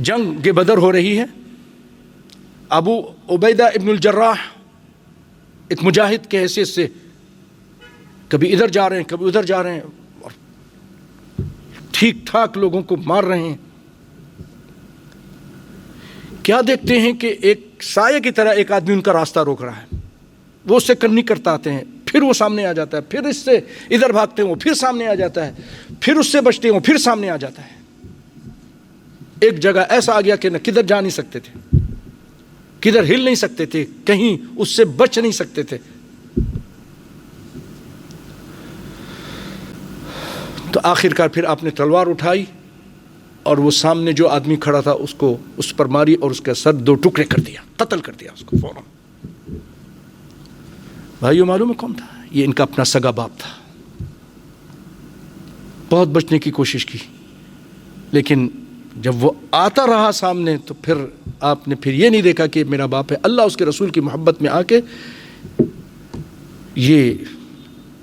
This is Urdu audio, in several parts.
جنگ بدر ہو رہی ہے. ابو عبیدہ ابن الجراح ایک مجاہد کے حیثیت سے کبھی ادھر جا رہے ہیں کبھی ادھر جا رہے ہیں اور ٹھیک ٹھاک لوگوں کو مار رہے ہیں. کیا دیکھتے ہیں کہ ایک سایہ کی طرح ایک آدمی ان کا راستہ روک رہا ہے. وہ اس سے کنی کرتا آتے ہیں, پھر وہ سامنے آ جاتا ہے, پھر اس سے ادھر بھاگتے ہیں وہ پھر سامنے آ جاتا ہے, پھر اس سے بچتے ہیں وہ پھر سامنے آ جاتا ہے. ایک جگہ ایسا آ گیا کہ نہ کدھر جا نہیں سکتے تھے, کدھر ہل نہیں سکتے تھے, کہیں اس سے بچ نہیں سکتے تھے. تو آخر کار پھر آپ نے تلوار اٹھائی اور وہ سامنے جو آدمی کھڑا تھا اس پر ماری اور اس کا سر 2 ٹکڑے کر دیا, قتل کر دیا اس کو فوراً. بھائیو معلوم ہے کون تھا؟ یہ ان کا اپنا سگا باپ تھا. بہت بچنے کی کوشش کی, لیکن جب وہ آتا رہا سامنے تو پھر آپ نے پھر یہ نہیں دیکھا کہ میرا باپ ہے. اللہ اس کے رسول کی محبت میں آ کے یہ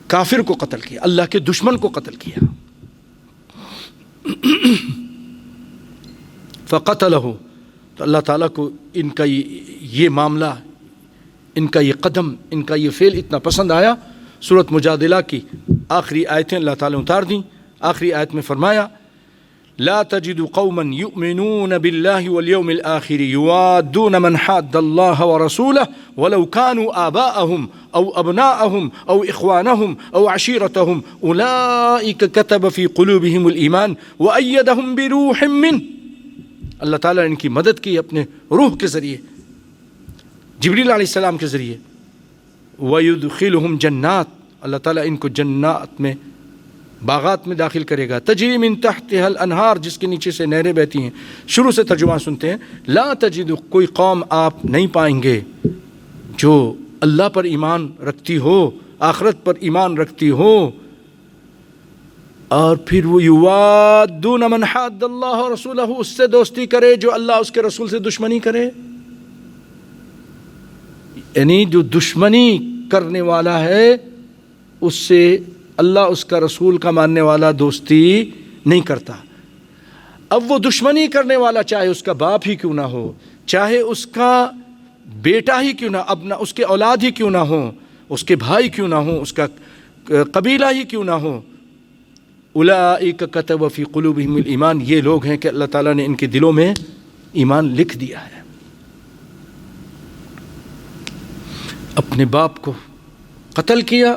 کافر کو قتل کیا, اللہ کے دشمن کو قتل کیا. فقتلہ, تو اللہ تعالیٰ کو ان کا یہ معاملہ, ان کا یہ قدم, ان کا یہ فعل اتنا پسند آیا. سورۃ مجادلہ کی آخری آیتیں اللہ تعالیٰ نے اتار دیں. آخری آیت میں فرمایا لا تجد قوما يؤمنون بالله واليوم الآخر يوادون من حاد الله ورسوله ولو كانوا آباءهم أو أبناءهم أو إخوانهم أو عشيرتهم أولئك كتب في قلوبهم الإيمان وأيدهم بروح منه. اللہ تعالیٰ نے ان کی مدد کی اپنے روح کے ذریعے, جبریل علیہ السلام کے ذریعے. وَيُدْخِلُهُمْ جنات, اللہ تعالیٰ ان کو جنات میں, باغات میں داخل کرے گا. تجری من تحتها الانہار, جس کے نیچے سے نہریں بہتی ہیں. شروع سے ترجمہ سنتے ہیں. لا تجد, کوئی قوم آپ نہیں پائیں گے جو اللہ پر ایمان رکھتی ہو, آخرت پر ایمان رکھتی ہو, اور پھر وہ یوادون من حاد اللہ ورسولہ, اس سے دوستی کرے جو اللہ اس کے رسول سے دشمنی کرے. یعنی جو دشمنی کرنے والا ہے اس سے اللہ اس کا رسول کا ماننے والا دوستی نہیں کرتا. اب وہ دشمنی کرنے والا چاہے اس کا باپ ہی کیوں نہ ہو, چاہے اس کا بیٹا ہی کیوں نہ, اب نہ اس کے اولاد ہی کیوں نہ ہو, اس کے بھائی کیوں نہ ہو, اس کا قبیلہ ہی کیوں نہ ہو. اولئک کتب فی قلوبہم الایمان, یہ لوگ ہیں کہ اللہ تعالیٰ نے ان کے دلوں میں ایمان لکھ دیا ہے. اپنے باپ کو قتل کیا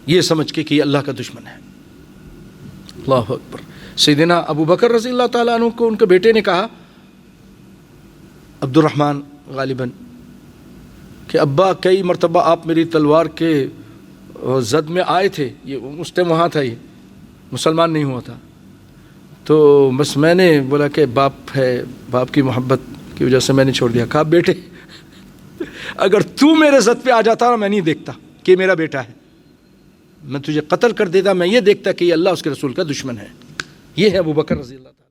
یہ سمجھ کے کہ یہ اللہ کا دشمن ہے. اللہ اکبر. سیدنا ابو بکر رضی اللہ تعالیٰ عنہ کو ان کے بیٹے نے کہا, عبد الرحمن غالباً, کہ ابا کئی مرتبہ آپ میری تلوار کے زد میں آئے تھے, یہ اس ٹائم وہاں تھا, یہ مسلمان نہیں ہوا تھا, تو بس میں نے بولا کہ باپ ہے, باپ کی محبت کی وجہ سے میں نے چھوڑ دیا. کہا بیٹے اگر تو میرے زد پہ آ جاتا نا, میں نہیں دیکھتا کہ میرا بیٹا ہے, میں تجھے قتل کر دیتا, میں یہ دیکھتا کہ یہ اللہ اس کے رسول کا دشمن ہے. یہ ہے ابو بکر رضی اللہ تعالیٰ.